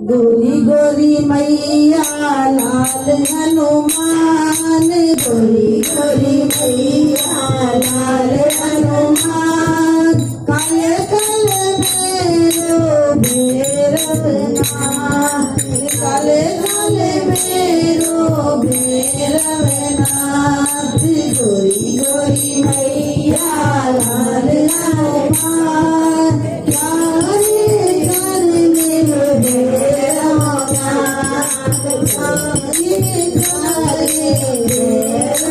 गोरी गोरी मैया लाल हनुमान, गोरी गोरी मैया लाल हनुमान, काले काले मेरो भैरवनाथ, काले काले मेरो भैरवनाथ। गोरी गोरी मैया लाल हनुमान, काले काले मेरो भैरवनाथ, काले काले भैरवनाथ।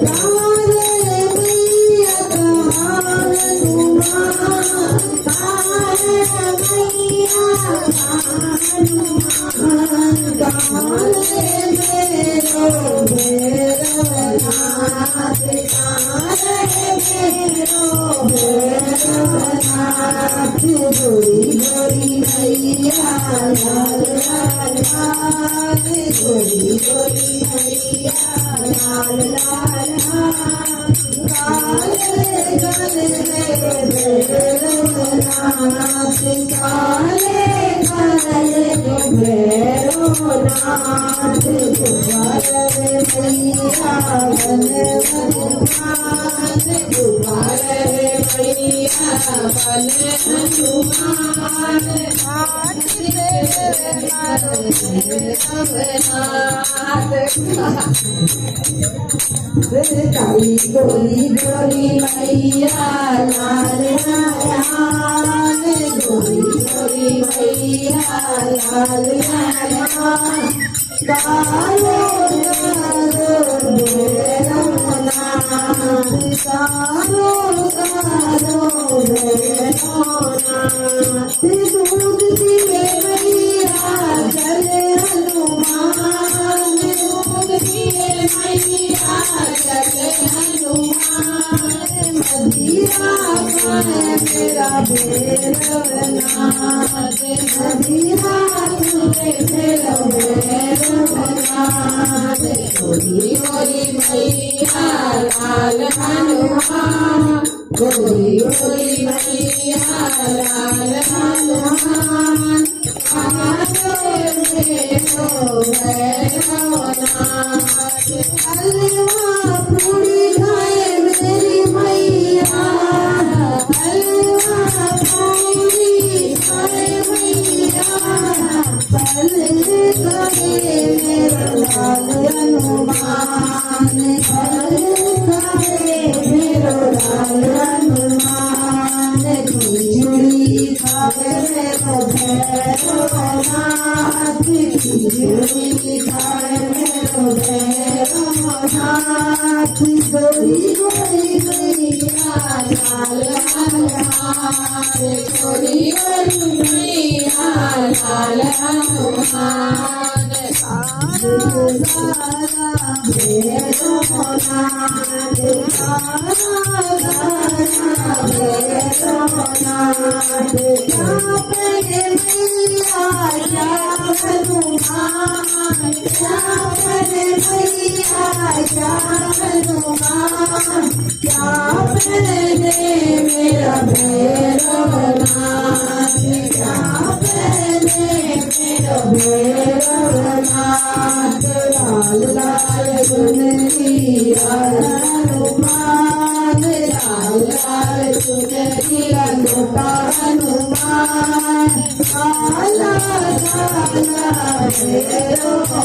काले मैया काल हनुमान, काले मैया हनुमान, काले मेरो भैरवनाथ, काले मेरो भैरवनाथ। गोरी गोरी मैया लाल हनुमान, गोरी गोरी मैया लाल हनुमान, काले काले भैरवनाथ, काले काले भैरवनाथ। गुब्बारे मैया बन हनुमान, गुब्बारे मैया बन हनुमान, काली गोरी गोरी मैया लाल हनुमान, गोरी गोरी मैया लाल हनुमान, कालो कालो भैरवनाथ, कालो कालो भैरवनाथ। दूध पिए मैया चले हनुमान, दूध पिए मैया चले हनुमान, मदिरा खाए मेरा भैरवनाथ, मदिरा खाए मेरा भैरवनाथ। गोरी गोरी मैया लाल हनुमान, गोरी गोरी मैया लाल हनुमान, काले मेरो भैरवनाथ। हलवा पूरी खाए मेरी मैया, हलवा पूरी खाए मैया, काले काले मेरो लाल हनुमान, काले काले मेरो लाल हनुमान। खिचड़ी खाए मेरो भैरवनाथ, खिचड़ी खाए मेरो भैरवनाथ। गोरी गोरी मैया लाल हनुमान, गोरी गोरी मैया लाल हनुमान, काला काला भैरवनाथ, काला काला भैरवनाथ। जापे मैया जा हनुमान, जापे मैया जा हनुमान, जापे मेरा भैरवनाथ, जापे मेरा भैरवनाथ। लाल लाल चुनरी लाल हनुमान, लाल लाल चुनरी गोपा हनुमान, काला काला भैरवनाथ,